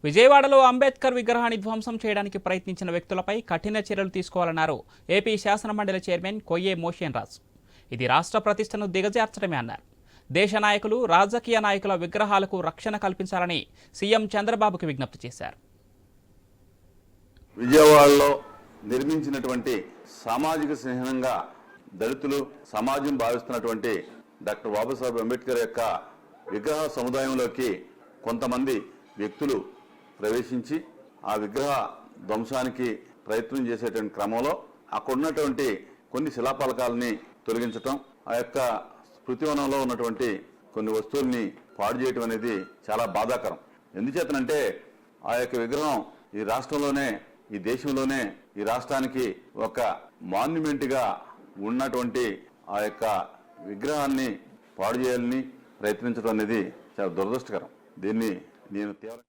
విజయవాడలో అంబేద్కర్ విగ్రహాన్ని ధ్వంసం చేయడానికి ప్రయత్నించిన వ్యక్తులపై కఠిన చర్యలు తీసుకోవాలన్నారు ఏపీ శాసనమండలి చైర్మన్ కొయ్యే మోషన్ రాజ్. ఇది రాష్ట్ర ప్రతిష్టను దిగజార్చడమే అన్నారు. దేశ నాయకులు, రాజకీయ నాయకుల విగ్రహాలకు రక్షణ కల్పించాలని సీఎం చంద్రబాబుకు విజ్ఞప్తి చేశారు. విజయవాడలో నిర్మించినటువంటి సామాజిక చిహ్నంగా దళితులు సమాజం భావిస్తున్నటువంటి డాక్టర్ బాబాసాహెబ్ అంబేద్కర్ యొక్క విగ్రహ సముదాయంలోకి కొంతమంది వ్యక్తులు ప్రవేశించి ఆ విగ్రహ ధ్వంసానికి ప్రయత్నం చేసేటువంటి క్రమంలో అక్కడ ఉన్నటువంటి కొన్ని శిలాఫలకాలని తొలగించటం, ఆ యొక్క స్మృతివనంలో ఉన్నటువంటి కొన్ని వస్తువుల్ని పాడు చేయటం అనేది చాలా బాధాకరం. ఎందుచేతనంటే ఆ యొక్క విగ్రహం ఈ రాష్ట్రంలోనే, ఈ దేశంలోనే, ఈ రాష్ట్రానికి ఒక మాన్యుమెంట్గా ఉన్నటువంటి ఆ యొక్క విగ్రహాన్ని పాడు చేయాలని ప్రయత్నించడం అనేది చాలా దురదృష్టకరం. దీన్ని నేను తీవ్రంగా